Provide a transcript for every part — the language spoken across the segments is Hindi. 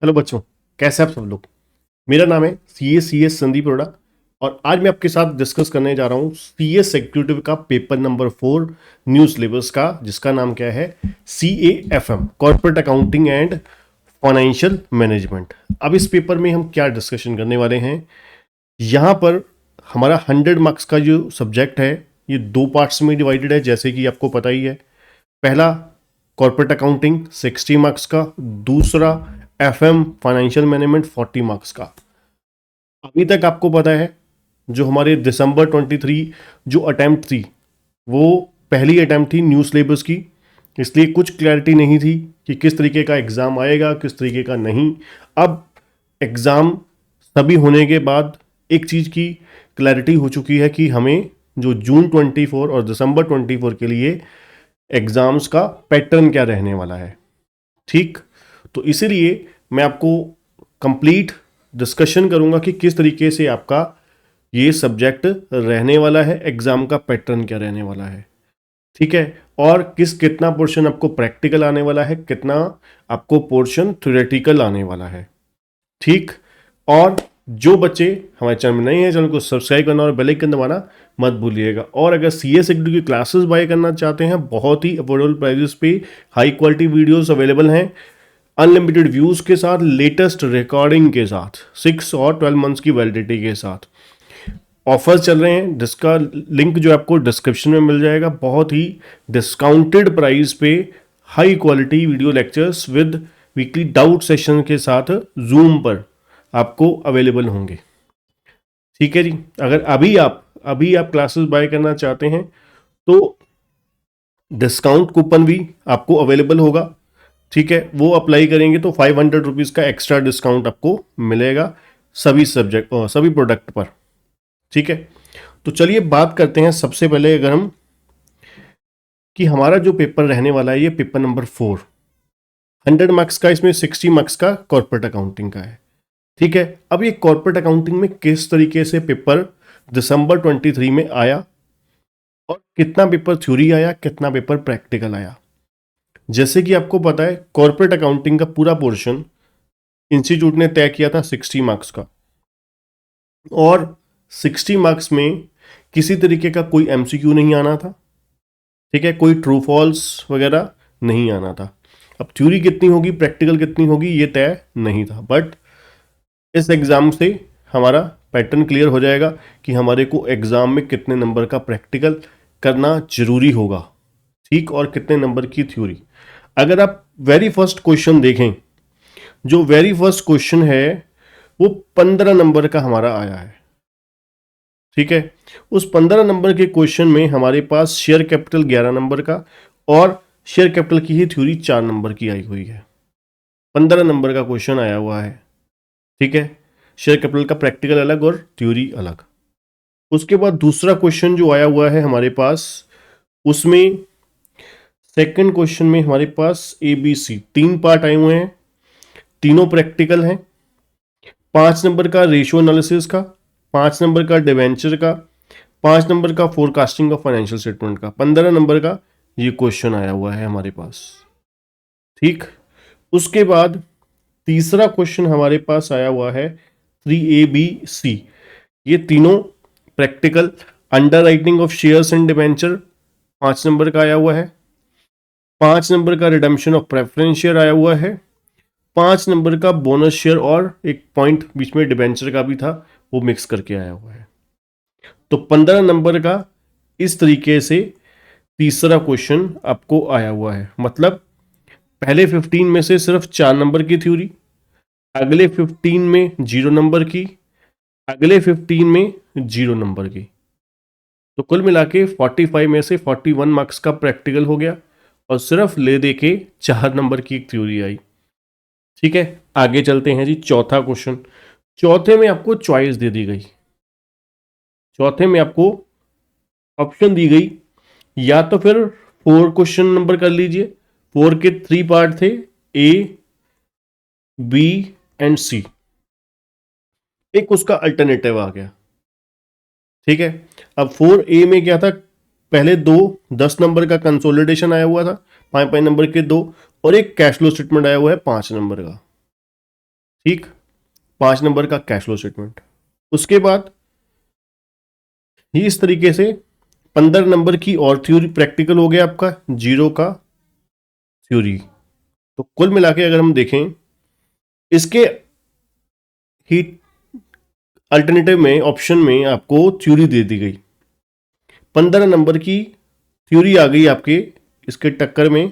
हेलो बच्चों, कैसे आप सब लोग। मेरा नाम है सी एस संदीप अरोड़ा और आज मैं आपके साथ डिस्कस करने जा रहा हूँ CS एग्जीक्यूटिव का पेपर नंबर 4 न्यू सिलेबस का, जिसका नाम क्या है, CAFM, corporate accounting and financial management. अब इस पेपर में हम क्या डिस्कशन करने वाले हैं, यहाँ पर हमारा 100 मार्क्स का जो सब्जेक्ट है ये दो पार्ट्स में डिवाइडेड है, जैसे कि आपको पता ही है। पहला कॉर्पोरेट अकाउंटिंग 60 मार्क्स का, दूसरा FM फाइनेंशियल मैनेजमेंट 40 मार्क्स का। अभी तक आपको पता है जो हमारे दिसंबर 23 जो अटैम्प्ट थी वो पहली अटैम्प्ट थी न्यू सिलेबस की, इसलिए कुछ क्लैरिटी नहीं थी कि किस तरीके का एग्ज़ाम आएगा किस तरीके का नहीं। अब एग्ज़ाम सभी होने के बाद एक चीज़ की क्लैरिटी हो चुकी है कि हमें जो जून 24 और दिसंबर 24 के लिए एग्ज़ाम्स का पैटर्न क्या रहने वाला है। ठीक, तो इसीलिए मैं आपको कंप्लीट डिस्कशन करूंगा कि किस तरीके से आपका ये सब्जेक्ट रहने वाला है, एग्ज़ाम का पैटर्न क्या रहने वाला है। ठीक है, और कितना पोर्शन आपको प्रैक्टिकल आने वाला है, कितना आपको पोर्शन थ्योरेटिकल आने वाला है। ठीक, और जो बच्चे हमारे चैनल में नए हैं, चैनल को सब्सक्राइब करना और बेल आइकन दबाना मत भूलिएगा। और अगर CS एग्जीक्यूटिव की क्लासेस बाय करना चाहते हैं, बहुत ही अफोर्डेबल प्राइसेस पे हाई क्वालिटी वीडियोस अवेलेबल हैं, अनलिमिटेड व्यूज़ के साथ, लेटेस्ट रिकॉर्डिंग के साथ, 6 और 12 मंथ्स की वैलिडिटी के साथ ऑफर्स चल रहे हैं, जिसका लिंक जो आपको डिस्क्रिप्शन में मिल जाएगा। बहुत ही डिस्काउंटेड प्राइस पे high quality video lectures with weekly doubt session के साथ जूम पर आपको अवेलेबल होंगे। ठीक है जी, अगर अभी आप क्लासेस बाय करना चाहते हैं तो डिस्काउंट कूपन भी आपको अवेलेबल होगा। ठीक है, वो अप्लाई करेंगे तो 500 रुपीज़ का एक्स्ट्रा डिस्काउंट आपको मिलेगा सभी सब्जेक्ट और सभी प्रोडक्ट पर। ठीक है, तो चलिए बात करते हैं सबसे पहले अगर हम कि हमारा जो पेपर रहने वाला है ये पेपर नंबर 4 100 मार्क्स का, इसमें 60 मार्क्स का कॉर्पोरेट अकाउंटिंग का है। ठीक है, अब ये कॉर्पोरेट अकाउंटिंग में किस तरीके से पेपर दिसंबर 23 में आया और कितना पेपर थ्योरी आया, कितना पेपर प्रैक्टिकल आया। जैसे कि आपको पता है कॉर्पोरेट अकाउंटिंग का पूरा पोर्शन इंस्टीट्यूट ने तय किया था 60 मार्क्स का, और 60 मार्क्स में किसी तरीके का कोई MCQ नहीं आना था। ठीक है, कोई ट्रू फॉल्स वगैरह नहीं आना था। अब थ्योरी कितनी होगी, प्रैक्टिकल कितनी होगी, ये तय नहीं था, बट इस एग्ज़ाम से हमारा पैटर्न क्लियर हो जाएगा कि हमारे को एग्ज़ाम में कितने नंबर का प्रैक्टिकल करना जरूरी होगा। ठीक, और कितने नंबर की थ्योरी। अगर आप वेरी फर्स्ट क्वेश्चन देखें, जो वेरी फर्स्ट क्वेश्चन है वो 15 नंबर का हमारा आया है। ठीक है, उस 15 नंबर के क्वेश्चन में हमारे पास शेयर कैपिटल 11 नंबर का और शेयर कैपिटल की ही थ्योरी 4 नंबर की आई हुई है। 15 नंबर का क्वेश्चन आया हुआ है। ठीक है, शेयर कैपिटल का प्रैक्टिकल अलग और थ्योरी अलग। उसके बाद दूसरा क्वेश्चन जो आया हुआ है हमारे पास, उसमें सेकंड क्वेश्चन में हमारे पास ABC 3 पार्ट आए हुए हैं, तीनों प्रैक्टिकल हैं। 5 नंबर का रेशियो एनालिसिस का, 5 नंबर का डिवेंचर का, 5 नंबर का फोरकास्टिंग ऑफ फाइनेंशियल स्टेटमेंट का, 15 नंबर का ये क्वेश्चन आया हुआ है हमारे पास। ठीक, उसके बाद तीसरा क्वेश्चन हमारे पास आया हुआ है 3ABC, ये तीनों practical. Under writing of shares and debenture 5 number का आया हुआ है, 5 नंबर का रिडम्पशन ऑफ प्रेफरेंस शेयर आया हुआ है, 5 नंबर का बोनस शेयर और एक पॉइंट बीच में डिवेंचर का भी था, वो मिक्स करके आया हुआ है। तो 15 नंबर का इस तरीके से तीसरा क्वेश्चन आपको आया हुआ है। मतलब पहले 15 में से सिर्फ 4 नंबर की थ्योरी, अगले 15 में 0 नंबर की, अगले 15 में 0 नंबर की। तो कुल मिला के 45 में से 41 मार्क्स का प्रैक्टिकल हो गया और सिर्फ ले दे के 4 नंबर की एक थ्योरी आई। ठीक है, आगे चलते हैं जी। चौथा क्वेश्चन, चौथे में आपको चॉइस दे दी गई। चौथे में आपको ऑप्शन दी गई, या तो फिर 4 क्वेश्चन नंबर कर लीजिए। 4 के 3 पार्ट थे, A, B एंड C। एक उसका अल्टरनेटिव आ गया। ठीक है, अब 4A में क्या था, पहले 10 नंबर का कंसोलिडेशन आया हुआ था, 5 नंबर के 2, और एक कैश फ्लो स्टेटमेंट आया हुआ है 5 नंबर का। ठीक, 5 नंबर का कैश फ्लो स्टेटमेंट। उसके बाद इस तरीके से 15 नंबर की और थ्योरी प्रैक्टिकल हो गया आपका, जीरो का थ्योरी। तो कुल मिला के अगर हम देखें इसके ही अल्टरनेटिव में ऑप्शन में आपको थ्योरी दे दी गई, 15 नंबर की थ्योरी आ गई आपके इसके टक्कर में।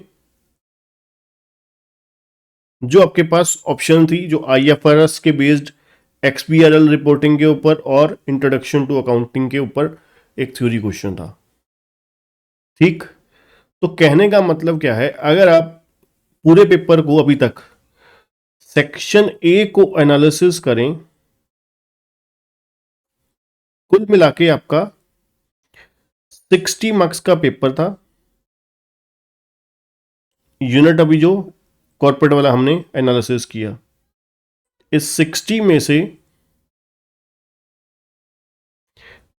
जो आपके पास ऑप्शन थी जो आईएफआरएस के बेस्ड एक्सपीआरएल रिपोर्टिंग के ऊपर और इंट्रोडक्शन टू अकाउंटिंग के ऊपर एक थ्योरी क्वेश्चन था। ठीक, तो कहने का मतलब क्या है, अगर आप पूरे पेपर को अभी तक सेक्शन ए को एनालिसिस करें, कुल मिला के आपका 60 मार्क्स का पेपर था। यूनिट अभी जो कॉर्पोरेट वाला हमने एनालिसिस किया, इस 60 में से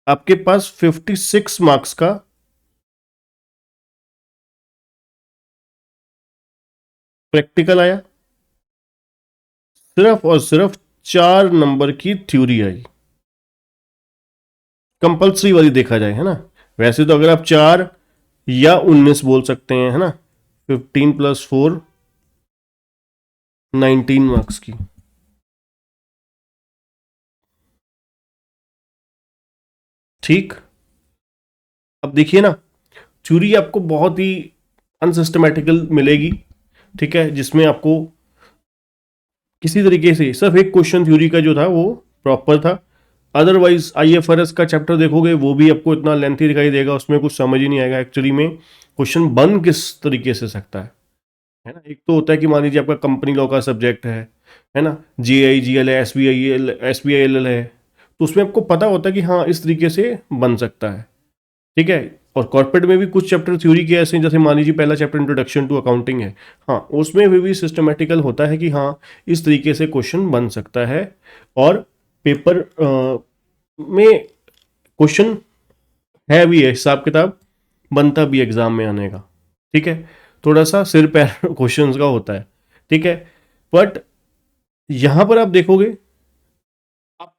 आपके पास 56 मार्क्स का प्रैक्टिकल आया, सिर्फ और सिर्फ 4 नंबर की थ्योरी आई, कंपल्सरी वाली देखा जाए, है ना। वैसे तो अगर आप 4 या 19 बोल सकते हैं, है ना, 15 + 4 19 मार्क्स की। ठीक, अब देखिए ना, थ्योरी आपको बहुत ही अनसिस्टमेटिकल मिलेगी, ठीक है, जिसमें आपको किसी तरीके से सिर्फ एक क्वेश्चन थ्योरी का जो था वो प्रॉपर था। अदरवाइज आईएफआरएस का चैप्टर देखोगे वो भी आपको इतना लेंथी दिखाई देगा, उसमें कुछ समझ ही नहीं आएगा एक्चुअली में क्वेश्चन बन किस तरीके से सकता है ना। एक तो होता है कि मान लीजिए आपका कंपनी लॉ का सब्जेक्ट है ना, जीआईजीएल है, एसबीआईएल है, तो उसमें आपको पता होता है कि हाँ इस तरीके से बन सकता है, ठीक है। और कॉर्पोरेट में भी कुछ चैप्टर थ्योरी के ऐसे हैं, जैसे मान लीजिए पहला चैप्टर इंट्रोडक्शन टू अकाउंटिंग है, हाँ उसमें भी सिस्टमेटिकल होता है कि हाँ इस तरीके से क्वेश्चन बन सकता है। और पेपर में क्वेश्चन है भी है, हिसाब किताब बनता भी एग्जाम में आने का, ठीक है। थोड़ा सा सिर पैर क्वेश्चन का होता है, ठीक है। बट यहां पर आप देखोगे, आप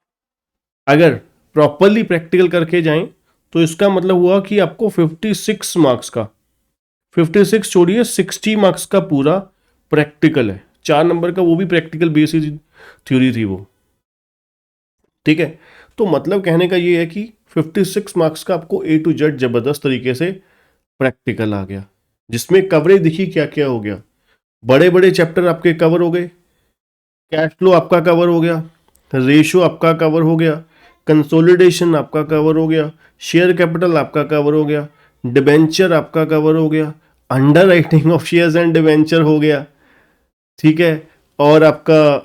अगर प्रॉपरली प्रैक्टिकल करके जाएं तो इसका मतलब हुआ कि आपको 56 मार्क्स का, 56 छोड़िए 60 मार्क्स का पूरा प्रैक्टिकल है, 4 नंबर का वो भी प्रैक्टिकल बेसिस थ्योरी थी वो, ठीक है। तो मतलब कहने का ये है कि 56 मार्क्स का आपको ए टू जेड जबरदस्त तरीके से प्रैक्टिकल आ गया, जिसमें कवरेज देखिए क्या क्या हो गया। बड़े बड़े चैप्टर आपके कवर हो गए, कैश फ्लो आपका कवर हो गया, रेशो आपका कवर हो गया, कंसोलिडेशन आपका कवर हो गया, शेयर कैपिटल आपका कवर हो गया, डिबेंचर आपका कवर हो गया, under writing of shares and debenture हो गया, ठीक है, और आपका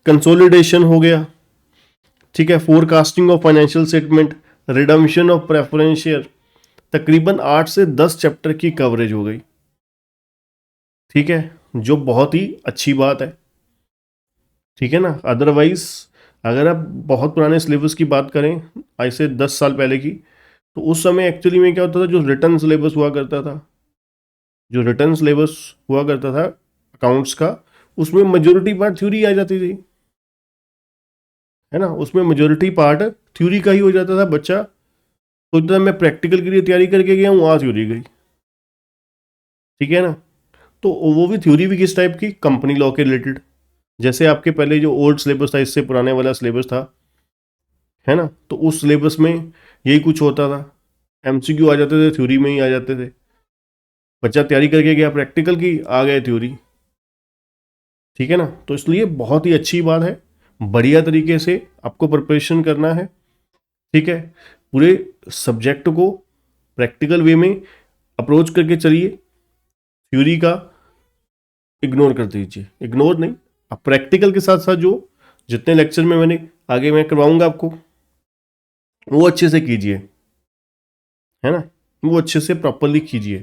कंसोलिडेशन हो गया, ठीक है, forecasting of financial statement, redemption of preference share, तकरीबन 8 से 10 चैप्टर की कवरेज हो गई, ठीक है, जो बहुत ही अच्छी बात है, ठीक है ना। अदरवाइज अगर आप बहुत पुराने सिलेबस की बात करें, आज से 10 साल पहले की, तो उस समय एक्चुअली में क्या होता था, जो रिटर्न सिलेबस हुआ करता था, जो रिटर्न सिलेबस हुआ करता था अकाउंट्स का, उसमें मेजोरिटी पार्ट थ्योरी आ जाती थी, है ना, उसमें मेजोरिटी पार्ट थ्योरी का ही हो जाता था। बच्चा सोचता था मैं प्रैक्टिकल के लिए तैयारी करके गया हूँ, आ थ्योरी गई, ठीक है ना। तो वो भी थ्योरी भी किस टाइप की, कंपनी लॉ के रिलेटेड, जैसे आपके पहले जो ओल्ड सिलेबस था, इससे पुराने वाला सिलेबस था, है ना, तो उस सिलेबस में यही कुछ होता था, एमसीक्यू आ जाते थे, थ्योरी में ही आ जाते थे, बच्चा तैयारी करके गया प्रैक्टिकल की, आ गए थ्योरी, ठीक है ना। तो इसलिए बहुत ही अच्छी बात है, बढ़िया तरीके से आपको प्रिपरेशन करना है, ठीक है, पूरे सब्जेक्ट को प्रैक्टिकल वे में अप्रोच करके चलिए, थ्योरी का इग्नोर कर दीजिए, इग्नोर नहीं, आप प्रैक्टिकल के साथ साथ जो जितने लेक्चर में मैंने आगे मैं करवाऊंगा आपको, वो अच्छे से कीजिए, है ना, वो अच्छे से प्रॉपरली कीजिए,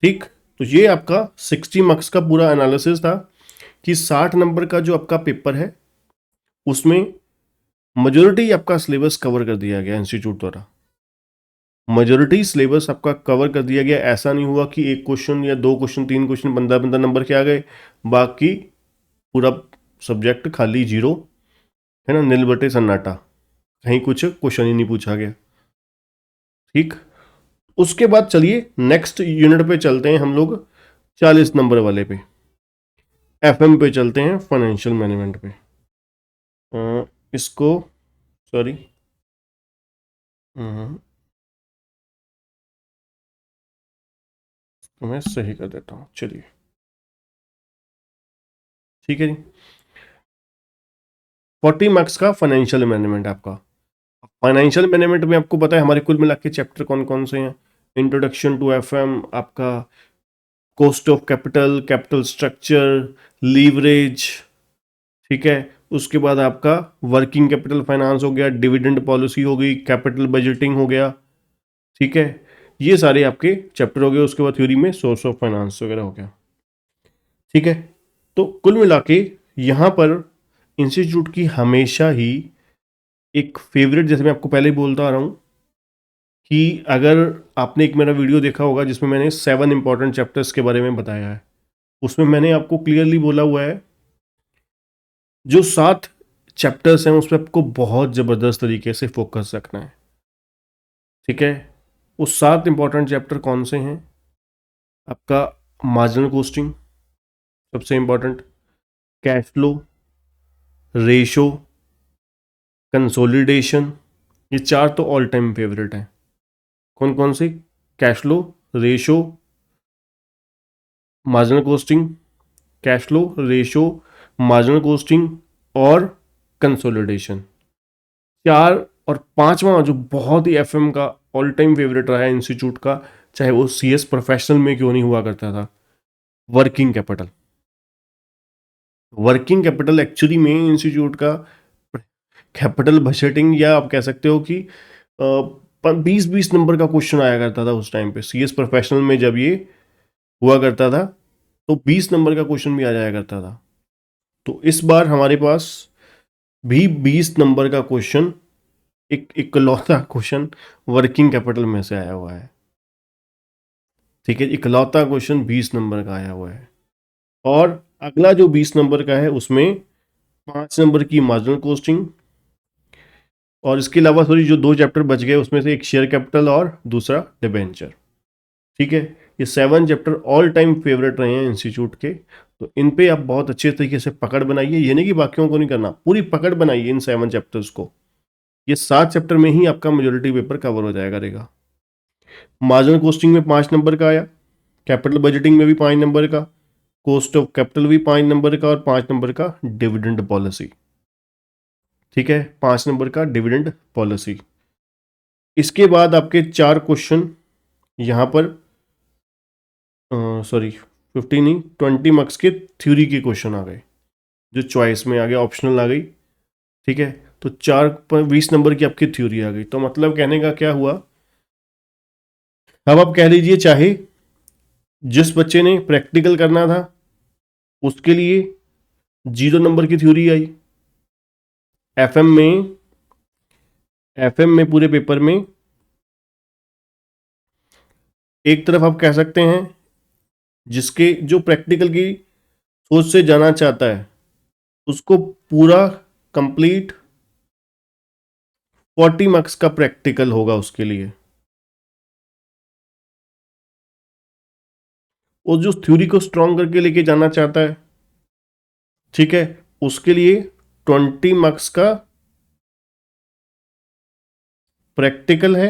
ठीक। तो ये आपका 60 मार्क्स का पूरा एनालिसिस था कि 60 नंबर का जो आपका पेपर है उसमें मेजोरिटी आपका सिलेबस कवर कर दिया गया इंस्टीट्यूट द्वारा, मेजोरिटी सिलेबस आपका कवर कर दिया गया। ऐसा नहीं हुआ कि एक क्वेश्चन या 2 क्वेश्चन 3 क्वेश्चन 15 15 नंबर के आ गए, बाकी पूरा सब्जेक्ट खाली जीरो, है ना, नील बटे सन्नाटा, कहीं कुछ क्वेश्चन ही नहीं पूछा गया। ठीक, उसके बाद चलिए नेक्स्ट यूनिट पे चलते हैं हम लोग, 40 नंबर वाले पे, एफएम पे चलते हैं, फाइनेंशियल मैनेजमेंट पे। इसको, सॉरी, तो मैं सही कर देता हूँ, चलिए ठीक है जी। 40 मार्क्स का फाइनेंशियल मैनेजमेंट आपका। फाइनेंशियल मैनेजमेंट में आपको पता है हमारे कुल मिला के चैप्टर कौन कौन से हैं। इंट्रोडक्शन टू एफएम, आपका cost of capital, capital structure, leverage, ठीक है। उसके बाद आपका वर्किंग कैपिटल फाइनेंस हो गया, डिविडेंड पॉलिसी हो गई, कैपिटल बजटिंग हो गया, ठीक है। ये सारे आपके चैप्टर हो गए। उसके बाद थ्योरी में सोर्स ऑफ फाइनेंस वगैरह हो गया, ठीक है। तो कुल मिला के यहाँ पर इंस्टीट्यूट की हमेशा ही एक फेवरेट, जैसे मैं आपको पहले ही बोलता आ रहा हूँ कि अगर आपने एक मेरा वीडियो देखा होगा जिसमें मैंने 7 इंपॉर्टेंट चैप्टर्स के बारे में बताया है, उसमें मैंने आपको क्लियरली बोला हुआ है जो 7 चैप्टर्स हैं उस पर आपको बहुत ज़बरदस्त तरीके से फोकस रखना है, ठीक है। वो 7 इंपॉर्टेंट चैप्टर कौन से हैं? आपका मार्जिनल कॉस्टिंग सबसे important, cash flow, ratio, consolidation, ये 4 तो ऑल टाइम फेवरेट हैं। कौन कौन से? Cash flow, ratio, marginal costing, cash flow, ratio, marginal costing और कंसोलिडेशन। 4 और 5वां जो बहुत ही एफएम का ऑल टाइम फेवरेट रहा है इंस्टीट्यूट का, चाहे वो सीएस प्रोफेशनल में क्यों नहीं हुआ करता था, working capital. Working capital actually में इंस्टीट्यूट का कैपिटल बजटिंग, या आप कह सकते हो कि 20-20 नंबर का क्वेश्चन आया करता था उस टाइम पे सीएस प्रोफेशनल में, जब ये हुआ करता था तो 20 नंबर का क्वेश्चन भी आ जाया करता था। तो इस बार हमारे पास भी 20 नंबर का क्वेश्चन, एक इकलौता क्वेश्चन वर्किंग कैपिटल में से आया हुआ है, ठीक है। इकलौता क्वेश्चन 20 नंबर का आया हुआ है। और अगला जो 20 नंबर का है उसमें 5 नंबर की मार्जिनल कॉस्टिंग, और इसके अलावा सॉरी जो 2 चैप्टर बच गए उसमें से एक शेयर कैपिटल और दूसरा डिबेंचर, ठीक है। ये 7 चैप्टर ऑल टाइम फेवरेट रहे हैं इंस्टीट्यूट के। तो इन पे आप बहुत अच्छे तरीके से पकड़ बनाइए, ये नहीं कि बाकियों को नहीं करना, पूरी पकड़ बनाइए इन 7 चैप्टर्स को। ये 7 चैप्टर में ही आपका मेजोरिटी पेपर कवर हो जाएगा रहेगा। मार्जिनल कॉस्टिंग में 5 नंबर का आया, कैपिटल बजटिंग में भी 5 नंबर का, कॉस्ट ऑफ कैपिटल भी 5 नंबर का, और 5 नंबर का डिविडेंड पॉलिसी, ठीक है। 5 नंबर का डिविडेंड पॉलिसी। इसके बाद आपके 4 क्वेश्चन यहाँ पर, सॉरी 15 नहीं 20 मार्क्स के थ्योरी के क्वेश्चन आ गए, जो चॉइस में आ गया, ऑप्शनल आ गई, ठीक है। तो 20 नंबर की आपकी थ्योरी आ गई। तो मतलब कहने का क्या हुआ, अब आप कह लीजिए चाहे जिस बच्चे ने प्रैक्टिकल करना था उसके लिए 0 नंबर की थ्योरी आई। एफएम में, पूरे पेपर में एक तरफ आप कह सकते हैं जिसके जो प्रैक्टिकल की सोच से जाना चाहता है उसको पूरा कंप्लीट 40 मार्क्स का प्रैक्टिकल होगा उसके लिए, और जो थ्योरी को स्ट्रॉन्ग करके लेके जाना चाहता है, ठीक है, उसके लिए 20 मार्क्स का प्रैक्टिकल है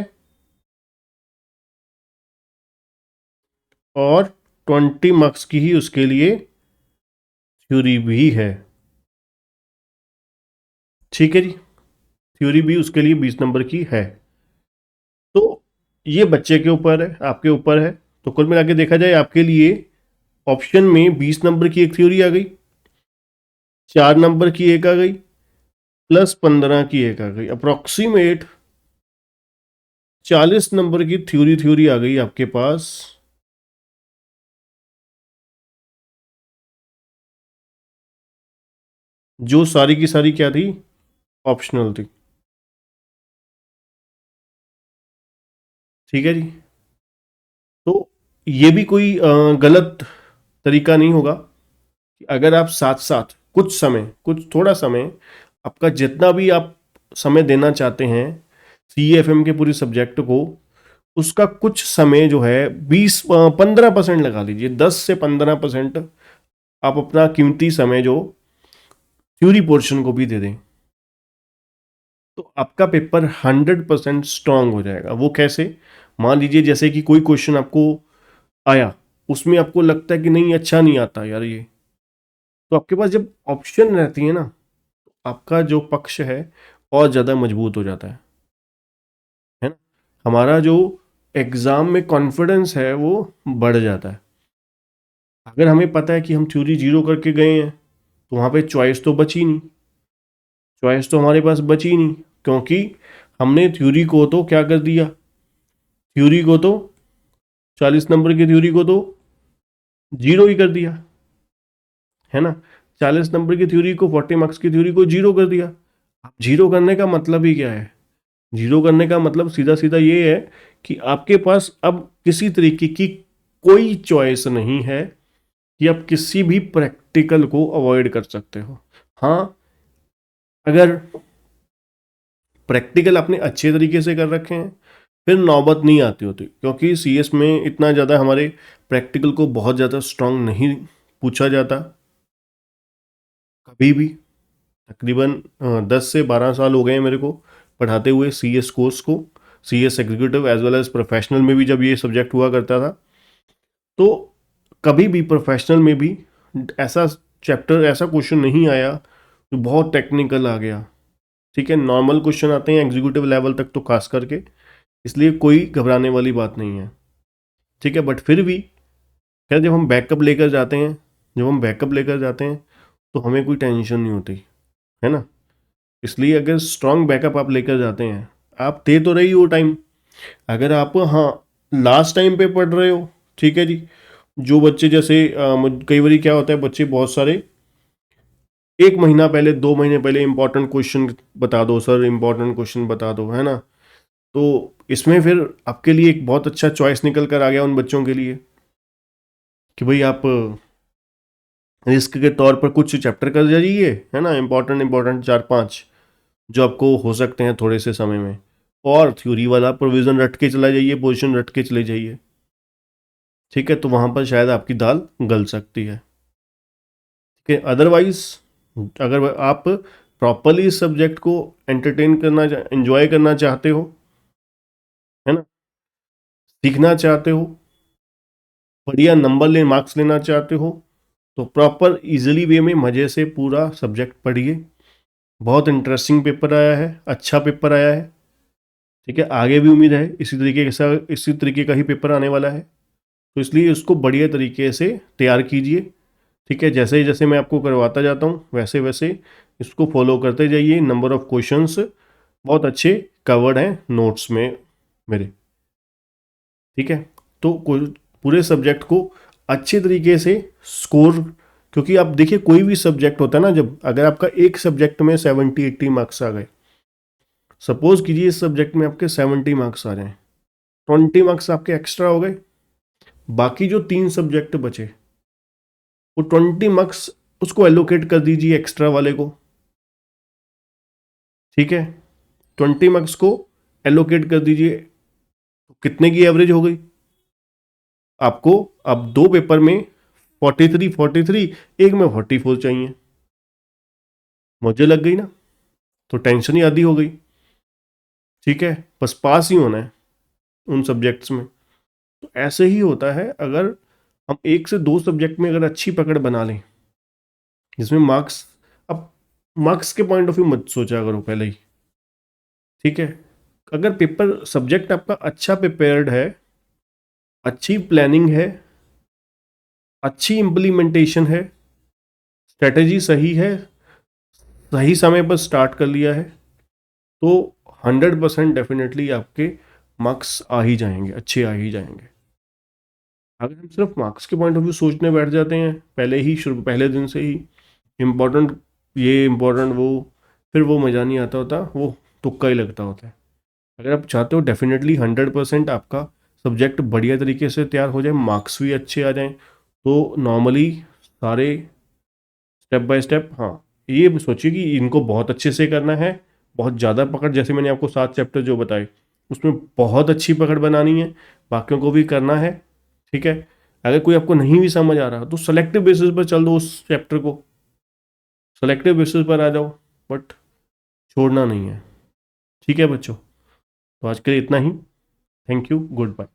और 20 मार्क्स की ही उसके लिए थ्योरी भी है, ठीक है जी। थ्योरी भी उसके लिए 20 नंबर की है। तो ये बच्चे के ऊपर है, आपके ऊपर है। तो कुल मिला के देखा जाए आपके लिए ऑप्शन में 20 नंबर की एक थ्योरी आ गई, 4 नंबर की एक आ गई, प्लस 15 की एक आ गई, अप्रोक्सीमेट 40 नंबर की थ्योरी आ गई आपके पास, जो सारी की सारी क्या थी, ऑप्शनल थी, ठीक है जी। तो ये भी कोई गलत तरीका नहीं होगा कि अगर आप साथ साथ कुछ थोड़ा समय, आपका जितना भी आप समय देना चाहते हैं CFM के पूरे सब्जेक्ट को, उसका कुछ समय जो है 15% लगा लीजिए, 10 से 15% आप अपना कीमती समय जो थ्योरी पोर्शन को भी दे दें, तो आपका पेपर 100% स्ट्रांग हो जाएगा। वो कैसे? मान लीजिए जैसे कि कोई क्वेश्चन आपको आया, उसमें आपको लगता है कि नहीं अच्छा नहीं आता यार ये, तो आपके पास जब ऑप्शन रहती है ना, आपका जो पक्ष है और ज़्यादा मजबूत हो जाता है ना। हमारा जो एग्ज़ाम में कॉन्फिडेंस है वो बढ़ जाता है। अगर हमें पता है कि हम थ्योरी जीरो करके गए हैं, तो वहाँ पे चॉइस तो बची नहीं, चॉइस तो हमारे पास बची नहीं, क्योंकि हमने थ्योरी को तो क्या कर दिया, थ्योरी को तो 40 नंबर की थ्योरी को तो जीरो ही कर दिया, है ना। 40 नंबर की थ्योरी को, 40 मार्क्स की थ्योरी को जीरो कर दिया। अब जीरो करने का मतलब ही क्या है? जीरो करने का मतलब सीधा सीधा ये है कि आपके पास अब किसी तरीके की कोई चॉइस नहीं है कि आप किसी भी प्रैक्टिकल को अवॉइड कर सकते हो। हाँ, अगर प्रैक्टिकल आपने अच्छे तरीके से कर रखे हैं, फिर नौबत नहीं आती होती, क्योंकि CS में इतना ज़्यादा हमारे प्रैक्टिकल को बहुत ज़्यादा स्ट्रांग नहीं पूछा जाता कभी भी। तकरीबन 10 से 12 साल हो गए हैं मेरे को पढ़ाते हुए CS कोर्स को, CS executive as well as professional में भी जब ये सब्जेक्ट हुआ करता था, तो कभी भी प्रोफेशनल में भी ऐसा चैप्टर, ऐसा क्वेश्चन नहीं आया जो बहुत टेक्निकल आ गया। ठीक है, नॉर्मल क्वेश्चन आते हैं एग्जीक्यूटिव लेवल तक तो खास करके, इसलिए कोई घबराने वाली बात नहीं है। ठीक है, बट फिर भी खैर जब हम बैकअप लेकर जाते हैं, जब हम बैकअप लेकर जाते हैं तो हमें कोई टेंशन नहीं होती, है ना। इसलिए अगर स्ट्रांग बैकअप आप लेकर जाते हैं, आप दे तो रही हो टाइम। अगर आप, हाँ, लास्ट टाइम पे पढ़ रहे हो, ठीक है जी। जो बच्चे जैसे कई बार क्या होता है, बच्चे बहुत सारे 1 महीना पहले, 2 महीने पहले इंपॉर्टेंट क्वेश्चन बता दो सर, इंपॉर्टेंट क्वेश्चन बता दो, है ना। तो इसमें फिर आपके लिए एक बहुत अच्छा चॉइस निकल कर आ गया उन बच्चों के लिए कि भाई आप रिस्क के तौर पर कुछ चैप्टर कर जाइए, है ना, इंपॉर्टेंट इंपॉर्टेंट 4-5 जो आपको हो सकते हैं थोड़े से समय में, और थ्योरी वाला प्रोविजन रट के चला जाइए, पोजीशन रट के चले जाइए। ठीक है, तो वहाँ पर शायद आपकी दाल गल सकती है। ठीक है, अदरवाइज अगर आप प्रॉपरली इस सब्जेक्ट को एंटरटेन करना, एंजॉय करना चाहते हो, है ना, सीखना चाहते हो, बढ़िया नंबर ले, मार्क्स लेना चाहते हो, तो प्रॉपर इजीली वे में मज़े से पूरा सब्जेक्ट पढ़िए। बहुत इंटरेस्टिंग पेपर आया है, अच्छा पेपर आया है। ठीक है, आगे भी उम्मीद है इसी तरीके का ही पेपर आने वाला है, तो इसलिए इसको बढ़िया तरीके से तैयार कीजिए। ठीक है, जैसे जैसे मैं आपको करवाता जाता हूँ वैसे वैसे इसको फॉलो करते जाइए। नंबर ऑफ क्वेश्चंस बहुत अच्छे कवर्ड हैं नोट्स में मेरे। ठीक है, तो पूरे सब्जेक्ट को अच्छे तरीके से स्कोर, क्योंकि आप देखिए कोई भी सब्जेक्ट होता है ना, जब अगर आपका एक सब्जेक्ट में 70-80 मार्क्स आ गए, सपोज कीजिए इस सब्जेक्ट में आपके 70 मार्क्स आ जाएं, 20 मार्क्स आपके एक्स्ट्रा हो गए, बाकी जो 3 सब्जेक्ट बचे वो 20 मार्क्स उसको एलोकेट कर दीजिए एक्स्ट्रा वाले को। ठीक है, 20 मार्क्स को एलोकेट कर दीजिए, तो कितने की एवरेज हो गई आपको? अब 2 पेपर में 43 एक में 44 चाहिए, मुझे लग गई ना, तो टेंशन ही आधी हो गई। ठीक है, बस पास ही होना है उन सब्जेक्ट्स में। तो ऐसे ही होता है, अगर हम 1 से 2 सब्जेक्ट में अगर अच्छी पकड़ बना लें, जिसमें मार्क्स, अब मार्क्स के पॉइंट ऑफ व्यू मत सोचा करो पहले ही। ठीक है, अगर पेपर सब्जेक्ट आपका अच्छा प्रिपेयर्ड है, अच्छी प्लानिंग है, अच्छी इम्प्लीमेंटेशन है, स्ट्रेटेजी सही है, सही समय पर स्टार्ट कर लिया है, तो 100% डेफिनेटली आपके मार्क्स आ ही जाएंगे, अच्छे आ ही जाएंगे। अगर हम सिर्फ मार्क्स के पॉइंट ऑफ व्यू सोचने बैठ जाते हैं पहले ही, शुरू पहले दिन से ही, इम्पोर्टेंट ये इम्पोर्टेंट वो, फिर वो मज़ा नहीं आता होता, वो तुक्का ही लगता होता है। अगर आप चाहते हो डेफिनेटली 100% आपका सब्जेक्ट बढ़िया तरीके से तैयार हो जाए, मार्क्स भी अच्छे आ जाएं, तो नॉर्मली सारे स्टेप बाय स्टेप। हाँ, ये सोचिए कि इनको बहुत अच्छे से करना है, बहुत ज़्यादा पकड़, जैसे मैंने आपको 7 चैप्टर जो बताए उसमें बहुत अच्छी पकड़ बनानी है, बाकियों को भी करना है। ठीक है, अगर कोई आपको नहीं भी समझ आ रहा तो सेलेक्टिव बेसिस पर चल दो उस चैप्टर को, सेलेक्टिव बेसिस पर आ जाओ, बट छोड़ना नहीं है। ठीक है बच्चों, तो आज के लिए इतना ही। Thank you, good bye.